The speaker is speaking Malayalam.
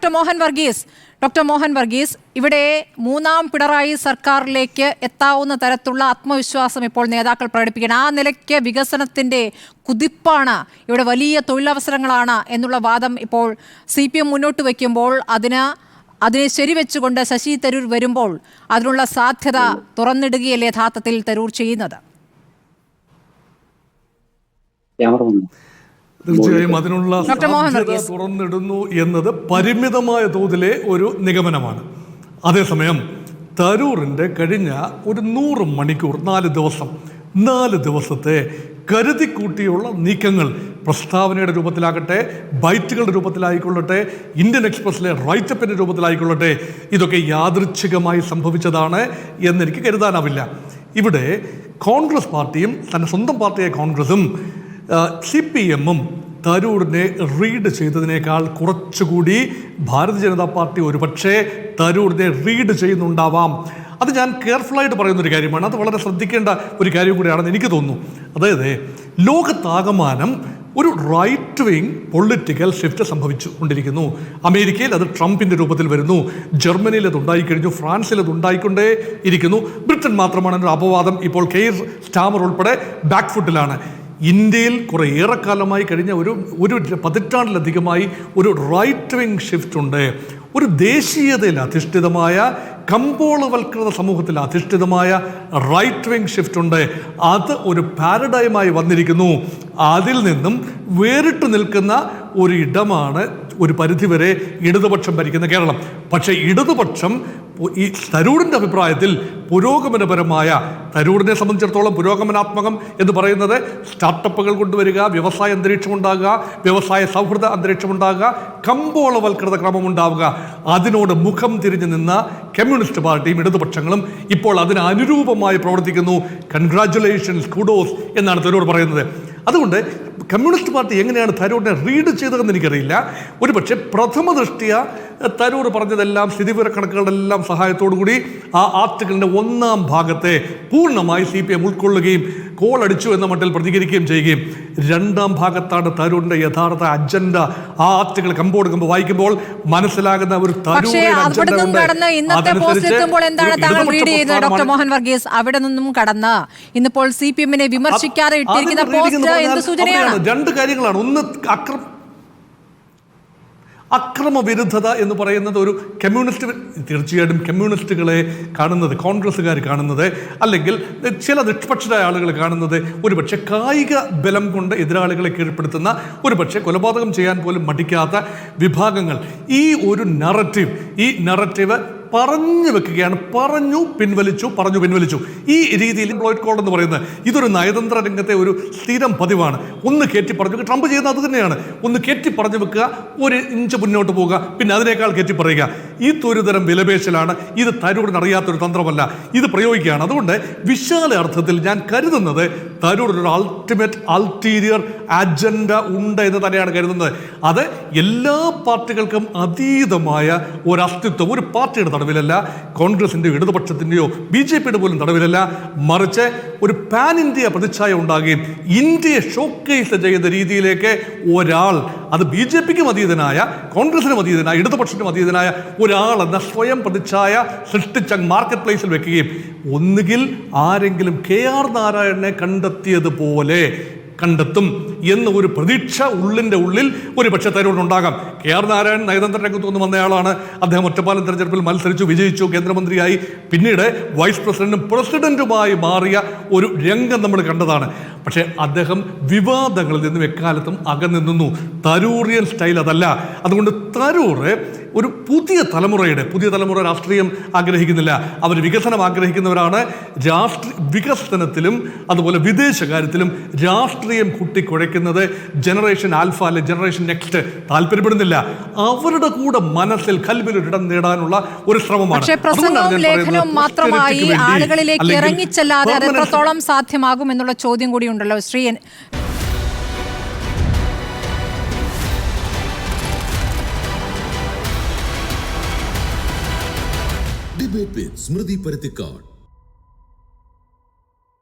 ഡോക്ടർ മോഹൻ വർഗീസ്, ഇവിടെ മൂന്നാം പിണറായി സർക്കാരിലേക്ക് എത്താവുന്ന തരത്തിലുള്ള ആത്മവിശ്വാസം ഇപ്പോൾ നേതാക്കൾ പ്രകടിപ്പിക്കണം. ആ നിലയ്ക്ക് വികസനത്തിന്റെ കുതിപ്പാണ്, ഇവിടെ വലിയ തൊഴിലവസരങ്ങളാണ് എന്നുള്ള വാദം ഇപ്പോൾ CPM മുന്നോട്ട് വയ്ക്കുമ്പോൾ അതിനെ ശരിവെച്ചുകൊണ്ട് ശശി തരൂർ വരുമ്പോൾ അതിനുള്ള സാധ്യത തുറന്നിടുകയല്ലേ യഥാർത്ഥത്തിൽ തരൂർ ചെയ്യുന്നത്? തീർച്ചയായും അതിനുള്ള സാധ്യത തുറന്നിടുന്നു എന്നത് പരിമിതമായ തോതിലെ ഒരു നിഗമനമാണ്. അതേസമയം തരൂറിൻ്റെ കഴിഞ്ഞ ഒരു 100 മണിക്കൂർ 4 ദിവസത്തെ കരുതിക്കൂട്ടിയുള്ള നീക്കങ്ങൾ, പ്രസ്താവനയുടെ രൂപത്തിലാകട്ടെ, ബൈറ്റുകളുടെ രൂപത്തിലായിക്കൊള്ളട്ടെ, ഇന്ത്യൻ എക്സ്പ്രസിലെ റൈറ്റപ്പിൻ്റെ രൂപത്തിലായിക്കൊള്ളട്ടെ, ഇതൊക്കെ യാദൃച്ഛികമായി സംഭവിച്ചതാണ് എന്നെനിക്ക് കരുതാനാവില്ല. ഇവിടെ കോൺഗ്രസ് പാർട്ടിയും തൻ്റെ സ്വന്തം പാർട്ടിയായ കോൺഗ്രസും CPM-ഉം തരൂറിനെ റീഡ് ചെയ്തതിനേക്കാൾ കുറച്ചുകൂടി ഭാരതീയ ജനതാ പാർട്ടി ഒരുപക്ഷെ തരൂറിനെ റീഡ് ചെയ്യുന്നുണ്ടാവാം. അത് ഞാൻ കെയർഫുള്ളായിട്ട് പറയുന്നൊരു കാര്യമാണ്. അത് വളരെ ശ്രദ്ധിക്കേണ്ട ഒരു കാര്യം കൂടിയാണെന്ന് എനിക്ക് തോന്നുന്നു. അതായത് ലോകത്താകമാനം ഒരു റൈറ്റ് വിങ് പൊളിറ്റിക്കൽ ഷിഫ്റ്റ് സംഭവിച്ചു കൊണ്ടിരിക്കുന്നു. അമേരിക്കയിൽ അത് ട്രംപിൻ്റെ രൂപത്തിൽ വരുന്നു, ജർമ്മനിയിൽ അത് ഉണ്ടായിക്കഴിഞ്ഞു, ഫ്രാൻസിൽ അത് ഉണ്ടായിക്കൊണ്ടേ ഇരിക്കുന്നു. ബ്രിട്ടൻ മാത്രമാണ് ഒരു അപവാദം. ഇപ്പോൾ കെയർ സ്റ്റാമർ ഉൾപ്പെടെ ബാക്ക് ഫുട്ടിലാണ്. ഇന്ത്യയിൽ കുറേ ഏറെക്കാലമായി കഴിഞ്ഞ ഒരു പതിറ്റാണ്ടിലധികമായി ഒരു റൈറ്റ് വിങ് ഷിഫ്റ്റ് ഉണ്ട്. ഒരു ദേശീയതയിൽ അധിഷ്ഠിതമായ, കമ്പോളവൽകൃത സമൂഹത്തിൽ അധിഷ്ഠിതമായ റൈറ്റ് വിങ് ഷിഫ്റ്റ് ഉണ്ട്. അത് ഒരു പാരഡൈമായി വന്നിരിക്കുന്നു. അതിൽ നിന്നും വേറിട്ട് നിൽക്കുന്ന ഒരു ഇടമാണ് ഒരു പരിധിവരെ ഇടതുപക്ഷം ഭരിക്കുന്ന കേരളം. പക്ഷേ ഇടതുപക്ഷം ഈ തരൂരിൻ്റെ അഭിപ്രായത്തിൽ പുരോഗമനപരമായ, തരൂരിനെ സംബന്ധിച്ചിടത്തോളം പുരോഗമനാത്മകം എന്ന് പറയുന്നത് സ്റ്റാർട്ടപ്പുകൾ കൊണ്ടുവരിക, വ്യവസായ അന്തരീക്ഷം ഉണ്ടാകുക, വ്യവസായ സൗഹൃദ അന്തരീക്ഷം ഉണ്ടാകുക, കമ്പോളവൽകൃത ക്രമം ഉണ്ടാവുക. അതിനോട് മുഖം തിരിഞ്ഞു നിന്ന കമ്മ്യൂണിസ്റ്റ് പാർട്ടിയും ഇടതുപക്ഷങ്ങളും ഇപ്പോൾ അതിന് അനുരൂപമായി പ്രവർത്തിക്കുന്നു. കൺഗ്രാറ്റുലേഷൻസ്, കുഡോസ് എന്നാണ് തരൂർ പറയുന്നത്. അതുകൊണ്ട് കമ്മ്യൂണിസ്റ്റ് പാർട്ടി എങ്ങനെയാണ് തരൂരിനെ റീഡ് ചെയ്തതെന്ന് എനിക്കറിയില്ല. ഒരുപക്ഷെ പ്രഥമ ദൃഷ്ടിയ തരൂർ പറഞ്ഞതെല്ലാം സ്ഥിതിവിവരക്കണക്കുകളെല്ലാം സഹായത്തോടു കൂടി ആ ആർട്ടിക്കിളിൻ്റെ 1-ാം ഭാഗത്തെ പൂർണ്ണമായി CPM ഉൾക്കൊള്ളുകയും കോളടിച്ചു എന്ന മട്ടിൽ പ്രതികരിക്കുകയും ചെയ്യുകയും 2-ാം ഭാഗത്താണ് തരൂരിൻ്റെ യഥാർത്ഥ അജണ്ട. ആ ആർട്ടിക്കിൾ കമ്പോടുക്കുമ്പോൾ വായിക്കുമ്പോൾ മനസ്സിലാകുന്ന ഒരു ഡോക്ടർ മോഹൻ വർഗീസ്, അവിടെ നിന്നും കടന്ന് ഇന്നിപ്പോൾ CPM-നെ വിമർശിക്കാതെ ഇട്ടിരിക്കുന്ന പോസ്റ്റ് എന്ത് സൂചനയാണ്? 2 കാര്യങ്ങളാണ്. ഒന്ന്, അക്രമവിരുദ്ധത എന്ന് പറയുന്നത് ഒരു കമ്മ്യൂണിസ്റ്റ്, തീർച്ചയായിട്ടും കമ്മ്യൂണിസ്റ്റുകളെ കാണുന്നത്, കോൺഗ്രസ്സുകാർ കാണുന്നത്, അല്ലെങ്കിൽ ചില നിഷ്പക്ഷരായ ആളുകൾ കാണുന്നത് ഒരുപക്ഷെ കായിക ബലം കൊണ്ട് എതിരാളികളെ കീഴ്പ്പെടുത്തുന്ന, ഒരുപക്ഷെ കൊലപാതകം ചെയ്യാൻ പോലും മടിക്കാത്ത വിഭാഗങ്ങൾ. ഈ ഒരു നറേറ്റീവ് പറഞ്ഞു വെക്കുകയാണ്. പറഞ്ഞു പിൻവലിച്ചു. ഈ രീതിയിൽ എംപ്ലോയിഡ് കോഡ് എന്ന് പറയുന്നത് ഇതൊരു നയതന്ത്ര രംഗത്തെ ഒരു സ്ഥിരം പതിവാണ്. ഒന്ന് കയറ്റി പറഞ്ഞു, ട്രംപ് ചെയ്യുന്നത് അത് തന്നെയാണ്. ഒന്ന് കയറ്റി പറഞ്ഞു വെക്കുക, 1 ഇഞ്ച് മുന്നോട്ട് പോവുക, പിന്നെ അതിനേക്കാൾ കയറ്റി പറയുക. ഇതൊരുതരം വിലപേശലാണ്. ഇത് തരൂരിന് അറിയാത്തൊരു തന്ത്രമല്ല, ഇത് പ്രയോഗിക്കുകയാണ്. അതുകൊണ്ട് വിശാല അർത്ഥത്തിൽ ഞാൻ കരുതുന്നത് തരൂരിനൊരു അൾട്ടീരിയർ അജണ്ട ഉണ്ട് എന്ന് തന്നെയാണ് കരുതുന്നത്. അത് എല്ലാ പാർട്ടികൾക്കും അതീതമായ ഒരു അസ്തിത്വം ഒരു പാർട്ടിയുടെ തടവിലല്ല, കോൺഗ്രസിൻ്റെയോ ഇടതുപക്ഷത്തിൻ്റെയോ BJP-യുടെ പോലും തടവിലല്ല, മറിച്ച് ഒരു പാൻ ഇന്ത്യ പ്രതിച്ഛായ ഉണ്ടാകുകയും ഇന്ത്യയെ ഷോക്കേസ് ചെയ്യുന്ന രീതിയിലേക്ക് ഒരാൾ, അത് BJP-ക്കും അതീതനായ, കോൺഗ്രസിനും അതീതനായ, ഇടതുപക്ഷത്തിനും അതീതനായ ഒരാൾ എന്ന സ്വയം പ്രതിച്ഛായ സൃഷ്ടിച്ച മാർക്കറ്റ് പ്ലേസിൽ വെക്കുകയും ഒന്നുകിൽ ആരെങ്കിലും KR നാരായണനെ കണ്ടെത്തിയതുപോലെ കണ്ടെത്തും എന്ന ഒരു പ്രതീക്ഷ ഉള്ളിൻ്റെ ഉള്ളിൽ ഒരു പക്ഷേ തരൂരിനുണ്ടാകാം. KR നാരായണൻ നയതന്ത്ര രംഗത്ത് നിന്ന് വന്നയാളാണ്. അദ്ദേഹം ഒറ്റപ്പാലം തെരഞ്ഞെടുപ്പിൽ മത്സരിച്ചു, വിജയിച്ചു, കേന്ദ്രമന്ത്രിയായി, പിന്നീട് വൈസ് പ്രസിഡന്റും പ്രസിഡന്റുമായി മാറിയ ഒരു രംഗം നമ്മൾ കണ്ടതാണ്. പക്ഷേ അദ്ദേഹം വിവാദങ്ങളിൽ നിന്നും എക്കാലത്തും അകന്നു. തരൂറിയൻ സ്റ്റൈൽ അതല്ല. അതുകൊണ്ട് തരൂർ ഒരു പുതിയ തലമുറ രാഷ്ട്രീയം ആഗ്രഹിക്കുന്നില്ല. അവർ വികസനം ആഗ്രഹിക്കുന്നവരാണ്. വികസനത്തിലും അതുപോലെ വിദേശകാര്യത്തിലും രാഷ്ട്രീയം കുട്ടിക്കുഴയ്ക്കുന്നത് ജനറേഷൻ ആൽഫ അല്ലെ ജനറേഷൻ നെക്സ്റ്റ് താല്പര്യപ്പെടുന്നില്ല. അവരുടെ കൂടെ മനസ്സിൽ കൽവിലൊരിടം നേടാനുള്ള ഒരു ശ്രമമാണ്. പക്ഷേ പ്രസംഗവും ലേഖനവും മാത്രമായി ആളുകളിലേക്ക് ഇറങ്ങിച്ചെല്ലാതെ അത് എത്രത്തോളം സാധ്യമാകും എന്നുള്ള ചോദ്യം കൂടി ഉണ്ടല്ലോ Shri. Debate with Smriti Parithikar.